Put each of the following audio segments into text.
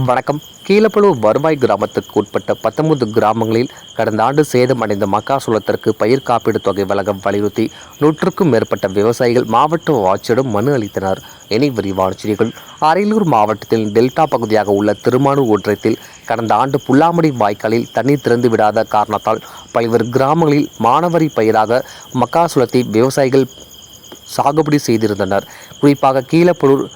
வணக்கம். கீழப்பழுவூர் வருவாய் கிராமத்துக்கு உட்பட்ட 19 கிராமங்களில் கடந்த ஆண்டு சேதமடைந்த மக்காசோளத்திற்கு பயிர் காப்பீடு தொகை வழங்க வலியுறுத்தி 100க்கும் மேற்பட்ட விவசாயிகள் மாவட்ட ஆட்சியரிடம் மனு அளித்தனர். இனி விரிவான செய்திகள். அரியலூர் மாவட்டத்தில் டெல்டா பகுதியாக உள்ள திருமானூர் ஒன்றியத்தில் கடந்த ஆண்டு புல்லாமடி வாய்க்காலில் தண்ணீர் திறந்து விடாத காரணத்தால் பல்வேறு கிராமங்களில் மானாவாரி பயிராக மக்காசோளத்தை விவசாயிகள் சாகுபடி செய்திருந்தனர். குறிப்பாக கீழப்பழுவூர்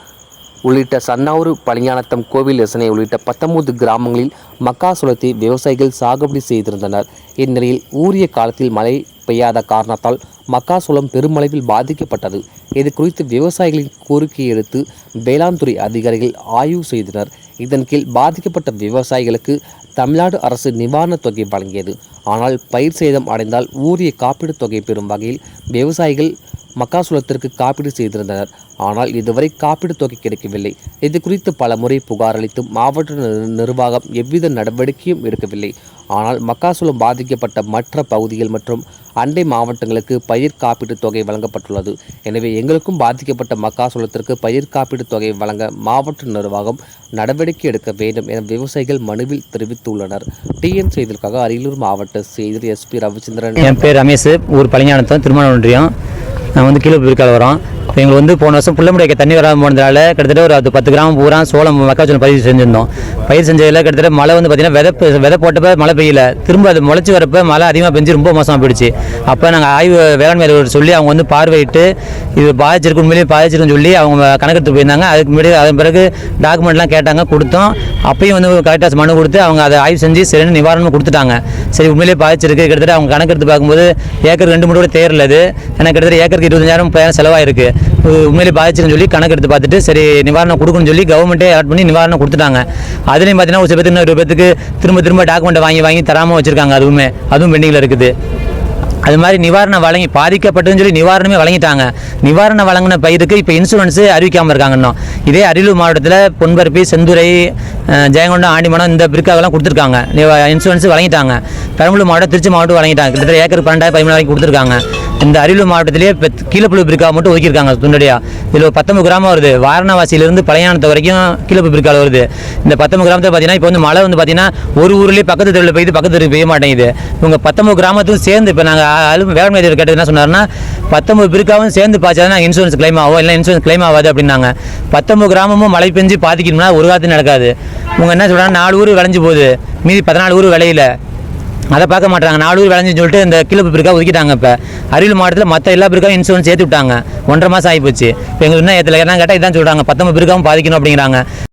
உள்ளிட்ட சன்னாவூர், பழிஞானத்தம், கோவில் எசனை உள்ளிட்ட 19 கிராமங்களில் மக்காசோளத்தை விவசாயிகள் சாகுபடி செய்திருந்தனர். இந்நிலையில் உரிய காலத்தில் மழை பெய்யாத காரணத்தால் மக்காசோளம் பெருமளவில் பாதிக்கப்பட்டது. இது குறித்து விவசாயிகளின் கோரிக்கையை எடுத்து வேளாண் துறை அதிகாரிகள் ஆய்வு செய்தனர். இதன் கீழ் பாதிக்கப்பட்ட விவசாயிகளுக்கு தமிழ்நாடு அரசு நிவாரணத் தொகை வழங்கியது. ஆனால் பயிர் சேதம் அடைந்தால் உரிய காப்பீடு தொகை பெறும் வகையில் விவசாயிகள் மக்காசோளத்திற்கு காப்பீடு செய்திருந்தனர். ஆனால் இதுவரை காப்பீடு தொகை கிடைக்கவில்லை. இது குறித்து பல முறை புகார் அளித்தும் மாவட்ட நிர்வாகம் எவ்வித நடவடிக்கையும் எடுக்கவில்லை. ஆனால் மக்காசோளம் பாதிக்கப்பட்ட மற்ற பகுதிகள் மற்றும் அண்டை மாவட்டங்களுக்கு பயிர் காப்பீட்டு தொகை வழங்கப்பட்டுள்ளது. எனவே எங்களுக்கும் பாதிக்கப்பட்ட மக்காசோளத்திற்கு பயிர் காப்பீடு தொகை வழங்க மாவட்ட நிர்வாகம் நடவடிக்கை எடுக்க வேண்டும் என விவசாயிகள் மனுவில் தெரிவித்துள்ளனர். டிஎன் செய்திகளுக்காக அரியலூர் மாவட்ட செய்தி எஸ்பி ரவிச்சந்திரன். என் பேர் ரமேஷ், ஊர் பழிஞானத்தம், திருமானூர் ஒன்றியம். நான் வந்து கீழே பிற்கால வரோம். இப்போ எங்களுக்கு வந்து போன வருஷம் புள்ளமுடிக்க தண்ணி வராமல் போனதால கிட்டத்தட்ட ஒரு 10 கிராமம் பூரா சோளம் மக்காச்சோளம் பயிர் செஞ்சிருந்தோம். பயிர் செஞ்சதில் கிட்டத்தட்ட மழை வந்து பார்த்திங்கன்னா விதை போட்டப்போ மழை பெய்யல, திரும்ப அது முளைச்சி வரப்போ மழை அதிகமாக பெஞ்சு ரொம்ப மோசமாக போயிடுச்சு. அப்போ நாங்கள் வேளாண்மை சொல்லி அவங்க வந்து பார்வையிட்டு இது பாதிச்சிருக்கு, உண்மையிலேயே பாதிச்சிருக்குன்னு சொல்லி அவங்க கணக்கெடுத்து போயிருந்தாங்க. அதுக்கு முன்னாடி அதன் பிறகு டாக்குமெண்ட்லாம் கேட்டாங்க, கொடுத்தோம். அப்பயும் வந்து கரெக்டாக மனு கொடுத்து அவங்க அதை ஆய்வு செஞ்சு சரியான நிவாரணம் கொடுத்துட்டாங்க. சரி, உண்மையிலேயே பாதிச்சிருக்கு. கிட்டத்தட்ட அவங்க கணக்கெடுத்து பார்க்கும்போது ஏக்கருக்கு 2 கூட தேரல. அது ஏன்னா கிட்டத்தட்ட ஏக்கருக்கு 25,000 செலவாயிருக்கு. உண்மையிலே பாதிச்சுன்னு சொல்லி கணக்கெடுத்து பார்த்துட்டு சரி நிவாரணம் கொடுக்கணும்னு சொல்லி கவர்மெண்ட்டே அலாட் பண்ணி நிவாரணம் கொடுத்துட்டாங்க. அதுலேயும் பார்த்தீங்கன்னா ஒரு சில பேருக்கு 100 பேருக்கு திரும்ப டாக்குமெண்ட்டை வாங்கி தராமல் வச்சுருக்காங்க. அதுவும் பெண்டிங்கில் இருக்குது. அது மாதிரி நிவாரணம் வழங்கி பாதிக்கப்பட்டதுன்னு சொல்லி நிவாரணமே வழங்கிட்டாங்க. நிவாரணம் வழங்கின பயிருக்கு இப்போ இன்சூரன்ஸு அறிவிக்காமல் இருக்காங்க. இன்னும் இதே அரியலூர் மாவட்டத்தில் பொன்பரப்பி, செந்துறை, ஜெயங்கொண்டம், ஆண்டிமடம் இந்த பிரிக்காவெல்லாம் கொடுத்துருக்காங்க. இன்சூரன்ஸ் வழங்கிட்டாங்க. பெரம்பலூர் மாவட்டம், திருச்சி மாவட்டம் வழங்கிட்டாங்க. கிட்டத்தட்ட ஏக்கர் 12,000-13,000 வரைக்கும் கொடுத்துருக்காங்க. இந்த அரியலூர் மாவட்டத்திலேயே கீழப்பழுவூர் பிரிக்காவை மட்டும் ஒதுக்கியிருக்காங்க துண்டடியாக. இதில் 19 கிராமம் வருது. வாரணவாசியிலிருந்து பழையானத்தை வரைக்கும் கீழப்பழுவூர் பிரிக்காவில் வருது. இந்த 19 கிராமத்தை பார்த்தீங்கன்னா இப்போ வந்து மழை வந்து பார்த்தீங்கன்னா ஒரு ஊர்லேயே பக்கத்து தெருவில் பெய்யுது, பக்கத்து தெருவில் பெய்ய மாட்டேங்குது. இவங்க 19 கிராமத்துக்கும் சேர்ந்து இப்போ நாங்கள் வேளாண்மை கேட்டது என்ன சொன்னார்னா 19 பிரிக்காவும் சேர்ந்து பாய்ச்சா இன்சூரன்ஸ் கிளைம் ஆகும், இல்லை இன்சூரன்ஸ் கிளைம் ஆகாது அப்படின்னாங்க. 19 கிராமமும் மழை பெஞ்சு பாதிக்கணும்னா ஒரு காலத்தில் நடக்காது. இவங்க என்ன சொல்கிறாங்க, 4 ஊர் விளைஞ்சு போகுது, மீதி 14 ஊர் விளையில. அதை பார்க்க மாட்டாங்க. 4 ஊர் விளைஞ்சுன்னு சொல்லிட்டு இந்த கீழப்பழுவூர் பிரிக்கா ஒதுக்கிட்டாங்க. இப்போ அரியலூர் மாவட்டத்தில் மற்ற எல்லா பிரிக்காவும் இன்சூரன்ஸ் ஏற்றி விட்டாங்க. 1.5 மாதம் ஆகிப்போச்சு. இப்போ எங்களுக்கு இன்னும் ஏற்றலை. என்ன கேட்டால் இதான் சொல்கிறாங்க, 19 பிரிக்காவும் பாதிக்கணும் அப்படிங்கிறாங்க.